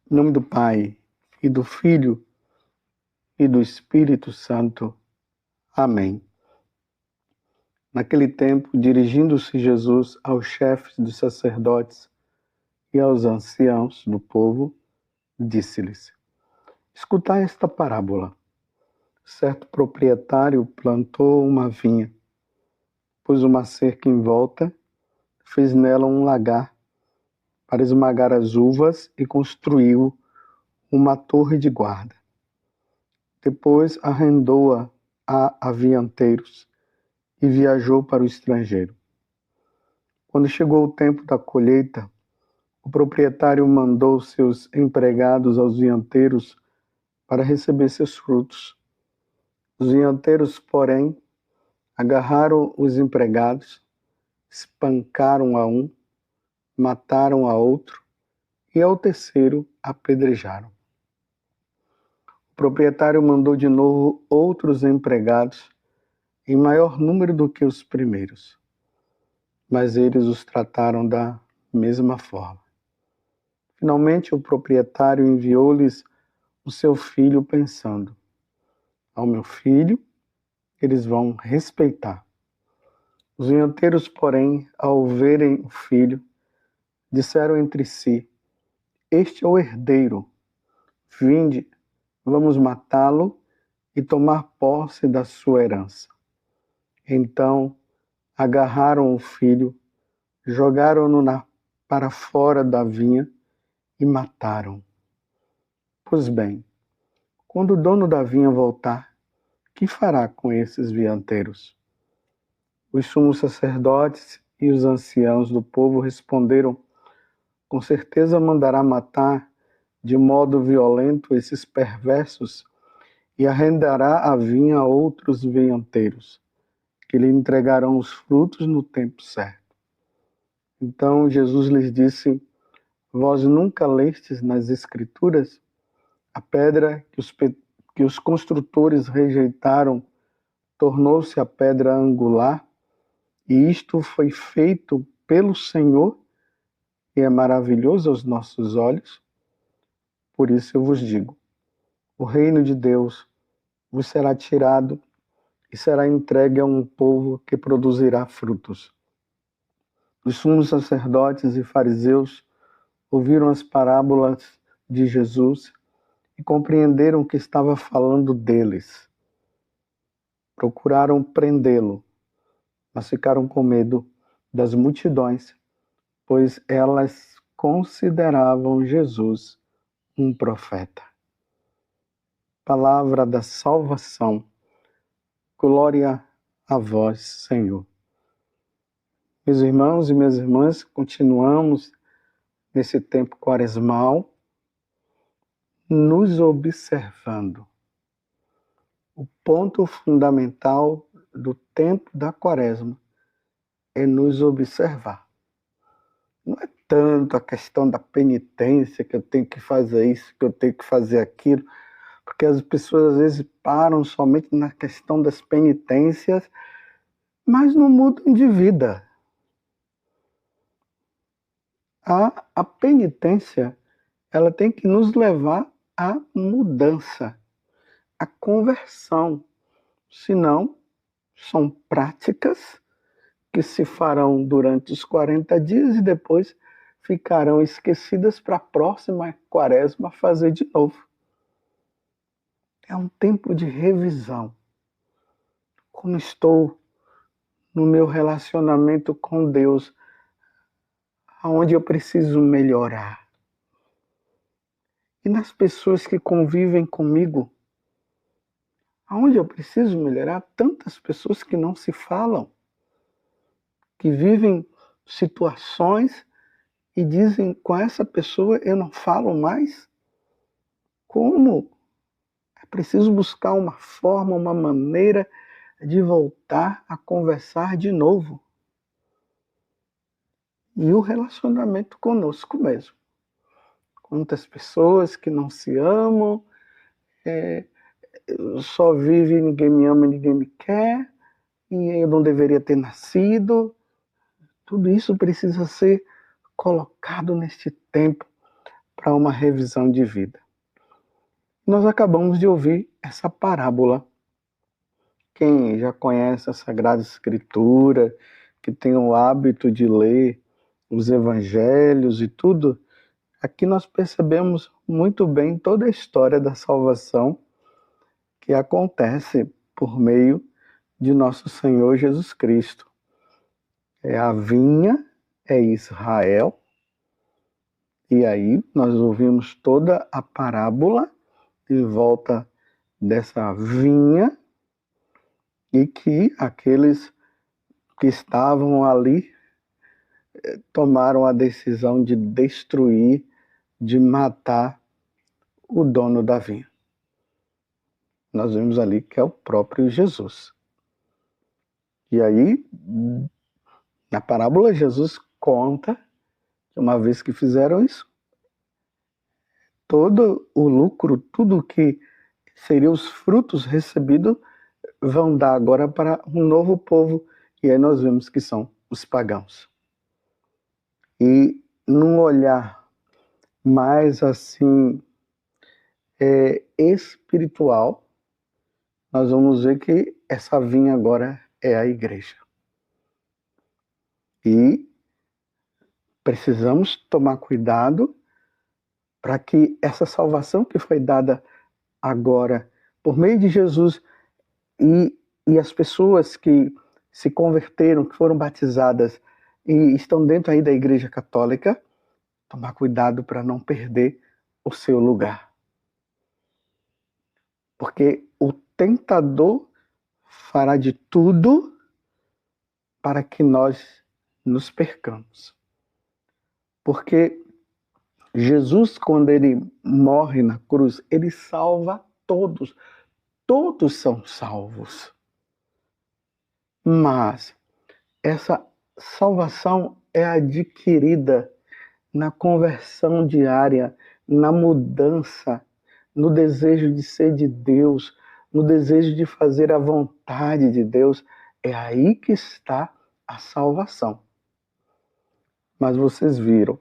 Em nome do Pai, e do Filho, e do Espírito Santo. Amém. Naquele tempo, dirigindo-se Jesus aos chefes dos sacerdotes e aos anciãos do povo, disse-lhes: Escutai esta parábola. Certo proprietário plantou uma vinha, pôs uma cerca em volta, fez nela um lagar para esmagar as uvas e construiu uma torre de guarda. Depois arrendou-a a avianteiros e viajou para o estrangeiro. Quando chegou o tempo da colheita, o proprietário mandou seus empregados aos vinhateiros para receber seus frutos. Os vinhateiros, porém, agarraram os empregados, espancaram a um, mataram a outro e ao terceiro apedrejaram. O proprietário mandou de novo outros empregados, em maior número do que os primeiros, mas eles os trataram da mesma forma. Finalmente, o proprietário enviou-lhes o seu filho, pensando: ao meu filho eles vão respeitar. Os vinhateiros, porém, ao verem o filho, disseram entre si: este é o herdeiro. Vinde, vamos matá-lo e tomar posse da sua herança. Então, agarraram o filho, jogaram-no para fora da vinha e mataram. Pois bem, quando o dono da vinha voltar, que fará com esses vinhateiros? Os sumos sacerdotes e os anciãos do povo responderam: com certeza mandará matar de modo violento esses perversos e arrendará a vinha a outros vinhateiros, que lhe entregarão os frutos no tempo certo. Então Jesus lhes disse: vós nunca lestes nas Escrituras a pedra que os construtores rejeitaram tornou-se a pedra angular, e isto foi feito pelo Senhor e é maravilhoso aos nossos olhos? Por isso eu vos digo: o reino de Deus vos será tirado e será entregue a um povo que produzirá frutos. Os sumos sacerdotes e fariseus ouviram as parábolas de Jesus e compreenderam que estava falando deles. Procuraram prendê-lo, mas ficaram com medo das multidões, pois elas consideravam Jesus um profeta. Palavra da salvação. Glória a vós, Senhor. Meus irmãos e minhas irmãs, continuamos nesse tempo quaresmal, nos observando. O ponto fundamental do tempo da quaresma é nos observar. Não é tanto a questão da penitência, que eu tenho que fazer isso, que eu tenho que fazer aquilo, porque as pessoas às vezes param somente na questão das penitências, mas não mudam de vida. A penitência, ela tem que nos levar à mudança, à conversão. Senão, são práticas que se farão durante os 40 dias e depois ficarão esquecidas para a próxima quaresma fazer de novo. É um tempo de revisão. Como estou no meu relacionamento com Deus, aonde eu preciso melhorar. E nas pessoas que convivem comigo, aonde eu preciso melhorar, tantas pessoas que não se falam, que vivem situações e dizem: com essa pessoa eu não falo mais. Como? É preciso buscar uma forma, uma maneira de voltar a conversar de novo. E o relacionamento conosco mesmo. Quantas pessoas que não se amam, só vive ninguém me ama, ninguém me quer, e eu não deveria ter nascido. Tudo isso precisa ser colocado neste tempo para uma revisão de vida. Nós acabamos de ouvir essa parábola. Quem já conhece a Sagrada Escritura, que tem o hábito de ler os evangelhos e tudo, aqui nós percebemos muito bem toda a história da salvação que acontece por meio de nosso Senhor Jesus Cristo. A vinha é Israel, e aí nós ouvimos toda a parábola em volta dessa vinha, e que aqueles que estavam ali tomaram a decisão de destruir, de matar o dono da vinha. Nós vimos ali que é o próprio Jesus. E aí, na parábola, Jesus conta que uma vez que fizeram isso, todo o lucro, tudo que seriam os frutos recebidos, vão dar agora para um novo povo. E aí nós vemos que são os pagãos. E num olhar mais assim espiritual, nós vamos ver que essa vinha agora é a igreja. E precisamos tomar cuidado para que essa salvação que foi dada agora por meio de Jesus e as pessoas que se converteram, que foram batizadas e estão dentro aí da Igreja Católica, tomar cuidado para não perder o seu lugar. Porque o tentador fará de tudo para que nós nos percamos. Porque Jesus, quando ele morre na cruz, ele salva todos. Todos são salvos. Mas essa salvação é adquirida na conversão diária, na mudança, no desejo de ser de Deus, no desejo de fazer a vontade de Deus. É aí que está a salvação. Mas vocês viram,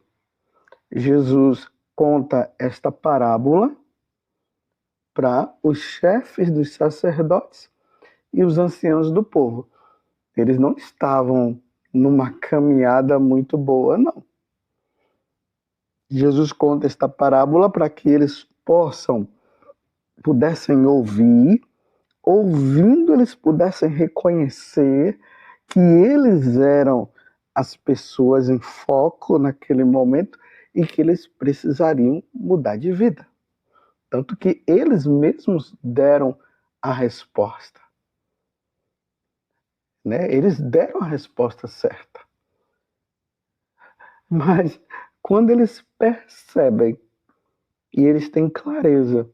Jesus conta esta parábola para os chefes dos sacerdotes e os anciãos do povo. Eles não estavam numa caminhada muito boa, não. Jesus conta esta parábola para que eles pudessem ouvir, ouvindo eles pudessem reconhecer que eles eram as pessoas em foco naquele momento e que eles precisariam mudar de vida. Tanto que eles mesmos deram a resposta. Né? Eles deram a resposta certa. Mas quando eles percebem e eles têm clareza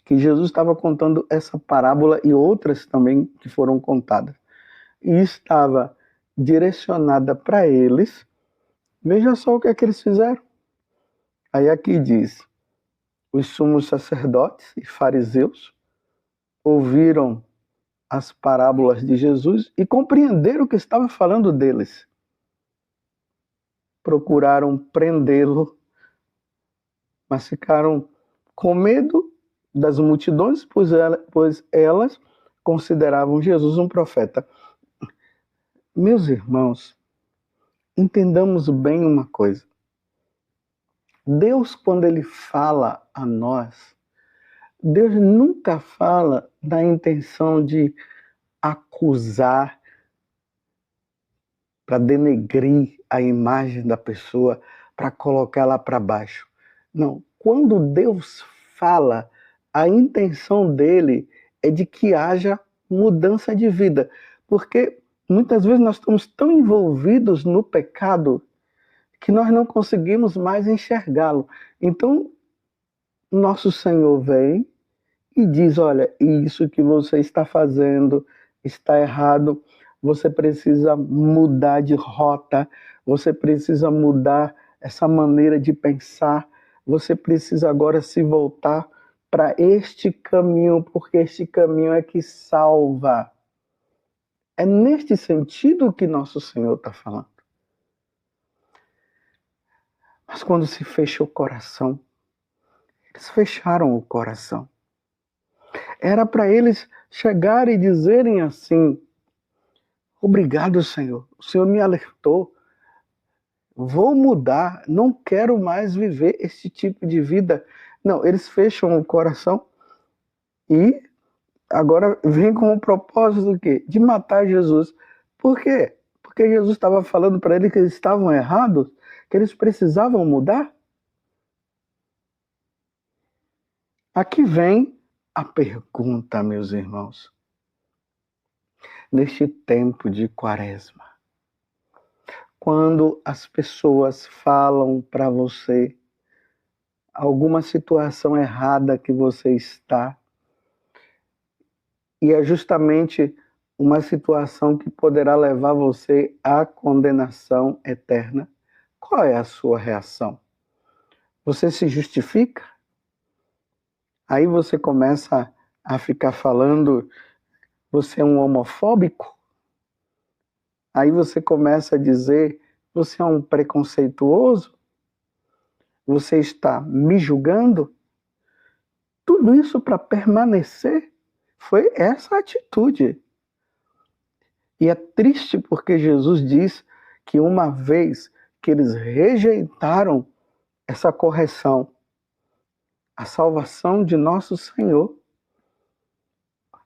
que Jesus estava contando essa parábola e outras também que foram contadas, e estava direcionada para eles, veja só o que é que eles fizeram. Aí aqui diz, os sumos sacerdotes e fariseus ouviram as parábolas de Jesus e compreenderam o que estava falando deles. Procuraram prendê-lo, mas ficaram com medo das multidões, pois elas consideravam Jesus um profeta. Meus irmãos, entendamos bem uma coisa. Deus, quando ele fala a nós, Deus nunca fala na intenção de acusar, para denegrir a imagem da pessoa, para colocá-la para baixo. Não, quando Deus fala, a intenção dele é de que haja mudança de vida, porque muitas vezes nós estamos tão envolvidos no pecado que nós não conseguimos mais enxergá-lo. Então, nosso Senhor vem e diz, olha, isso que você está fazendo está errado, você precisa mudar de rota, você precisa mudar essa maneira de pensar, você precisa agora se voltar para este caminho, porque este caminho é que salva. É neste sentido que nosso Senhor está falando. Mas quando se fecha o coração, eles fecharam o coração. Era para eles chegarem e dizerem assim: obrigado, Senhor. O Senhor me alertou. Vou mudar. Não quero mais viver esse tipo de vida. Não, eles fecham o coração e agora vem com o propósito do quê? De matar Jesus. Por quê? Porque Jesus estava falando para eles que eles estavam errados, que eles precisavam mudar. Aqui vem a pergunta, meus irmãos. Neste tempo de Quaresma, quando as pessoas falam para você alguma situação errada que você está, e é justamente uma situação que poderá levar você à condenação eterna, qual é a sua reação? Você se justifica? Aí você começa a ficar falando, você é um homofóbico? Aí você começa a dizer, você é um preconceituoso? Você está me julgando? Tudo isso para permanecer foi essa atitude. E é triste porque Jesus diz que uma vez que eles rejeitaram essa correção, a salvação de nosso Senhor,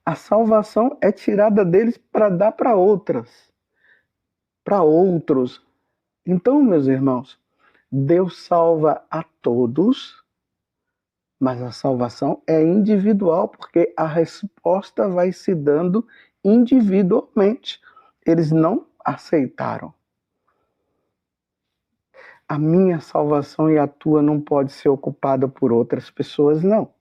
a salvação é tirada deles para dar para outras, para outros. Então, meus irmãos, Deus salva a todos, mas a salvação é individual, porque a resposta vai se dando individualmente. Eles não aceitaram. A minha salvação e a tua não pode ser ocupada por outras pessoas, não.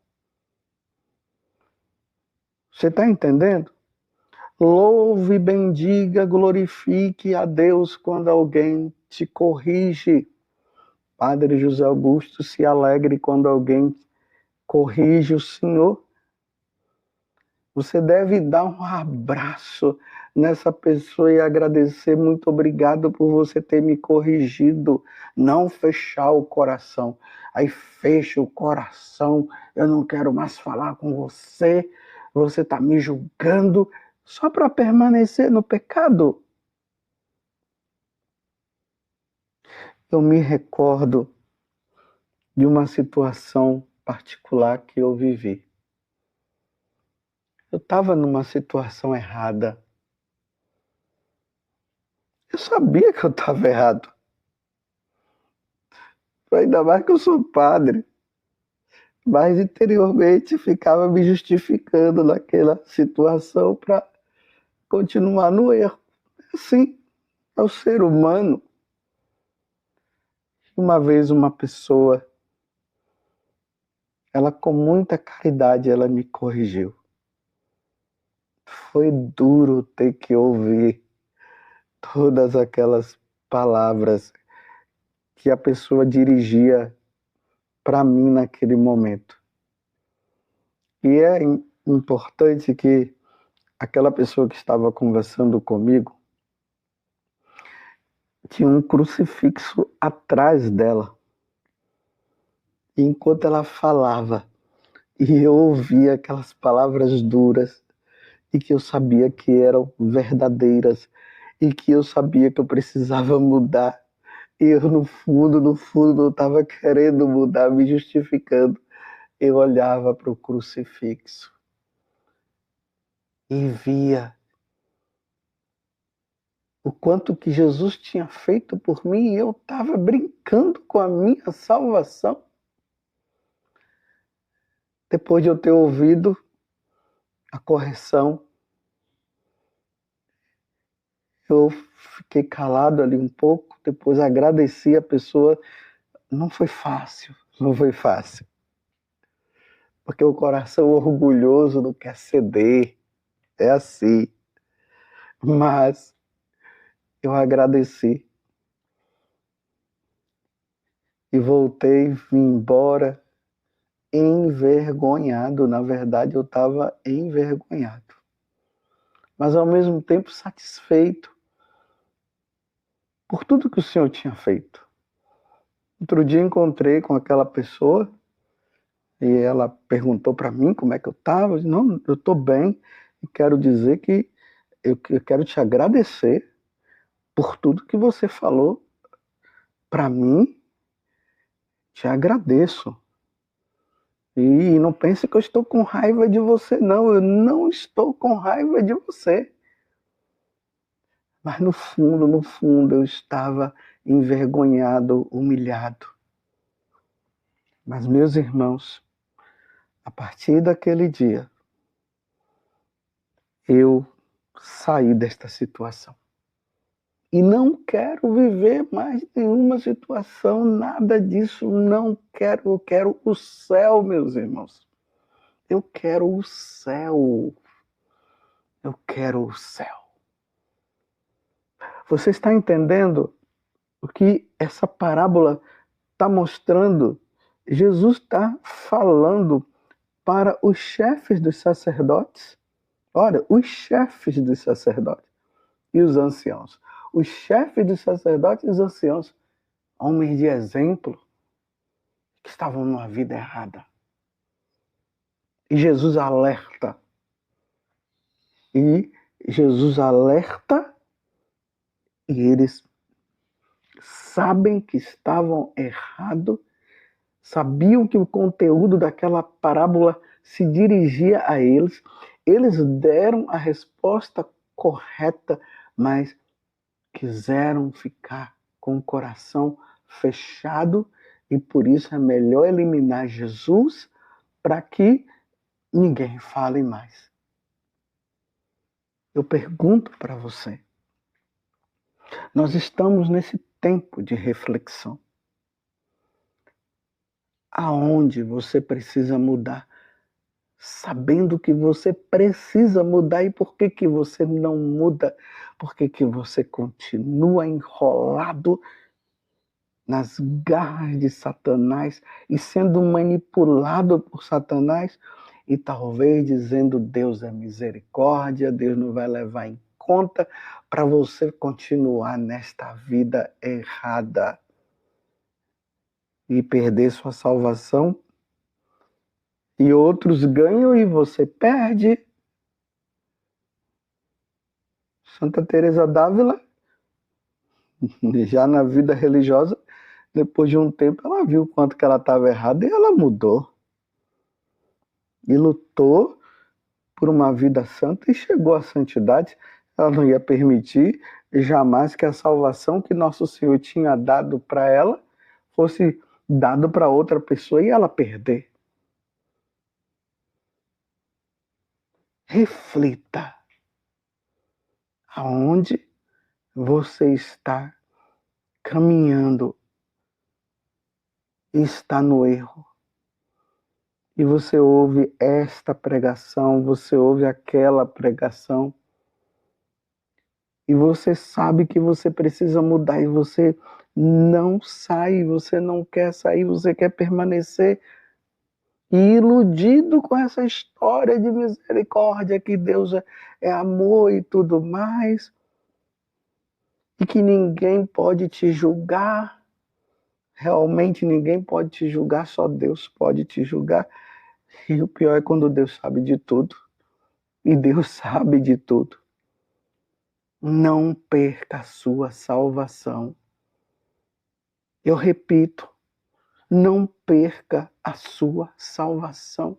Você está entendendo? Louve, bendiga, glorifique a Deus quando alguém te corrige. Padre José Augusto se alegre quando alguém corrige o Senhor. Você deve dar um abraço nessa pessoa e agradecer. Muito obrigado por você ter me corrigido. Não fechar o coração. Aí fecha o coração. Eu não quero mais falar com você. Você está me julgando só para permanecer no pecado. Eu me recordo de uma situação particular que eu vivi. Eu estava numa situação errada. Eu sabia que eu estava errado. Ainda mais que eu sou padre. Mas interiormente ficava me justificando naquela situação para continuar no erro. Assim, é o ser humano. Uma vez uma pessoa, ela com muita caridade, ela me corrigiu. Foi duro ter que ouvir todas aquelas palavras que a pessoa dirigia para mim naquele momento. E é importante que aquela pessoa que estava conversando comigo tinha um crucifixo atrás dela. E enquanto ela falava, e eu ouvia aquelas palavras duras, e que eu sabia que eram verdadeiras, e que eu sabia que eu precisava mudar, e eu no fundo, não estava querendo mudar, me justificando. Eu olhava para o crucifixo e via o quanto que Jesus tinha feito por mim, e eu estava brincando com a minha salvação. Depois de eu ter ouvido a correção, eu fiquei calado ali um pouco, depois agradeci a pessoa. Não foi fácil, não foi fácil. Porque o coração orgulhoso não quer ceder, é assim. Mas eu agradeci e voltei, vim embora envergonhado. Na verdade, eu estava envergonhado, mas ao mesmo tempo satisfeito por tudo que o Senhor tinha feito. Outro dia encontrei com aquela pessoa e ela perguntou para mim como é que eu estava. Eu disse, não, eu estou bem e quero dizer que eu quero te agradecer por tudo que você falou para mim. Te agradeço. E não pense que eu estou com raiva de você, não. Eu não estou com raiva de você. Mas no fundo, eu estava envergonhado, humilhado. Mas, meus irmãos, a partir daquele dia, eu saí desta situação. E não quero viver mais nenhuma situação, nada disso, não quero. Eu quero o céu, meus irmãos. Eu quero o céu. Eu quero o céu. Você está entendendo o que essa parábola está mostrando? Jesus está falando para os chefes dos sacerdotes. Olha, os chefes dos sacerdotes e os anciãos. Os chefes dos sacerdotes e os anciãos, homens de exemplo, que estavam numa vida errada. E Jesus alerta. E Jesus alerta e eles sabem que estavam errados, sabiam que o conteúdo daquela parábola se dirigia a eles. Eles deram a resposta correta, mas quiseram ficar com o coração fechado e por isso é melhor eliminar Jesus para que ninguém fale mais. Eu pergunto para você, nós estamos nesse tempo de reflexão. Aonde você precisa mudar? Sabendo que você precisa mudar e por que você não muda? Por que você continua enrolado nas garras de Satanás e sendo manipulado por Satanás e talvez dizendo Deus é misericórdia, Deus não vai levar em conta para você continuar nesta vida errada e perder sua salvação e outros ganham e você perde. Santa Teresa d'Ávila, já na vida religiosa, depois de um tempo ela viu o quanto que ela estava errada e ela mudou. E lutou por uma vida santa e chegou à santidade. Ela não ia permitir jamais que a salvação que nosso Senhor tinha dado para ela fosse dado para outra pessoa e ela perder. Reflita aonde você está caminhando e está no erro. E você ouve esta pregação, você ouve aquela pregação, e você sabe que você precisa mudar, e você não sai, você não quer sair, você quer permanecer iludido com essa história de misericórdia, que Deus é amor e tudo mais, e que ninguém pode te julgar, realmente ninguém pode te julgar, só Deus pode te julgar. E o pior é quando Deus sabe de tudo. E Deus sabe de tudo. Não perca a sua salvação. Eu repito, não perca a sua salvação.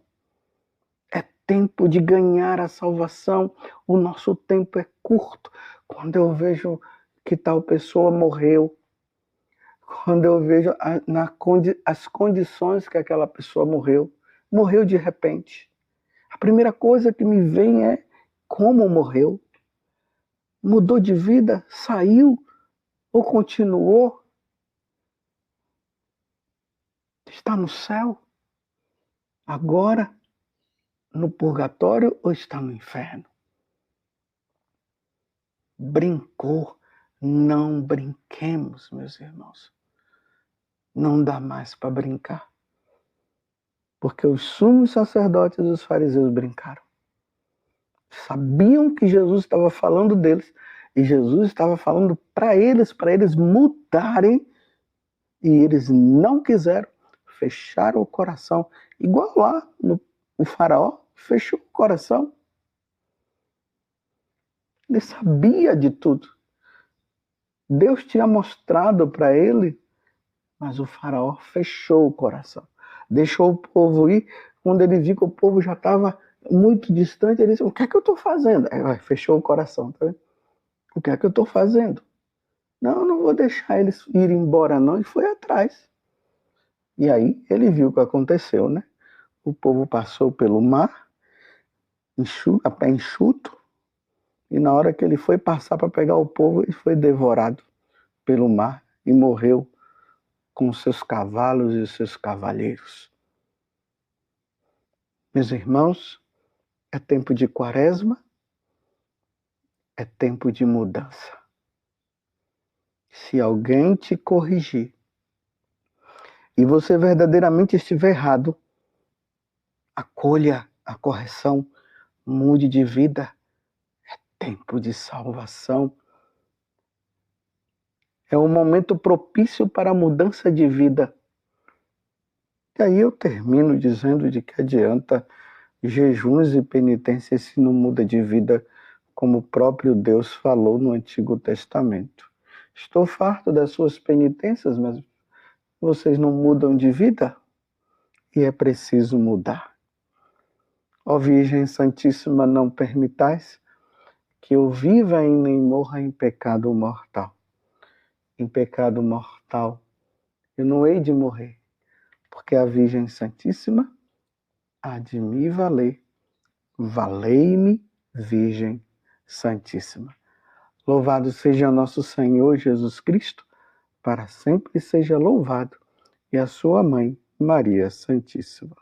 É tempo de ganhar a salvação. O nosso tempo é curto. Quando eu vejo que tal pessoa morreu, quando eu vejo as condições que aquela pessoa morreu de repente. A primeira coisa que me vem é como morreu. Mudou de vida? Saiu? Ou continuou? Está no céu? Agora? No purgatório ou está no inferno? Brincou? Não brinquemos, meus irmãos. Não dá mais para brincar. Porque os sumos sacerdotes e os fariseus brincaram. Sabiam que Jesus estava falando deles. E Jesus estava falando para eles mudarem E eles não quiseram, fecharam o coração, igual lá o faraó fechou o coração. Ele sabia de tudo. Deus tinha mostrado para ele, mas o faraó fechou o coração. Deixou o povo ir. Quando ele viu que o povo já estava muito distante, ele disse, o que é que eu estou fazendo? Aí, fechou o coração, tá vendo? O que é que eu estou fazendo? Não vou deixar eles irem embora não, e foi atrás. E aí ele viu o que aconteceu, né? O povo passou pelo mar, a pé enxuto, e na hora que ele foi passar para pegar o povo, ele foi devorado pelo mar e morreu com os seus cavalos e os seus cavaleiros. Meus irmãos, é tempo de quaresma, é tempo de mudança. Se alguém te corrigir e você verdadeiramente estiver errado, acolha a correção, mude de vida. É tempo de salvação. É um momento propício para a mudança de vida. E aí eu termino dizendo de que adianta jejuns e penitências se não muda de vida, como o próprio Deus falou no Antigo Testamento. Estou farto das suas penitências, mas vocês não mudam de vida? E é preciso mudar. Ó Virgem Santíssima, não permitais que eu viva e nem morra em pecado mortal. Em pecado mortal eu não hei de morrer, porque a Virgem Santíssima há de me valer. Valei-me, Virgem Santíssima. Louvado seja nosso Senhor Jesus Cristo, para sempre seja louvado, e a sua mãe, Maria Santíssima.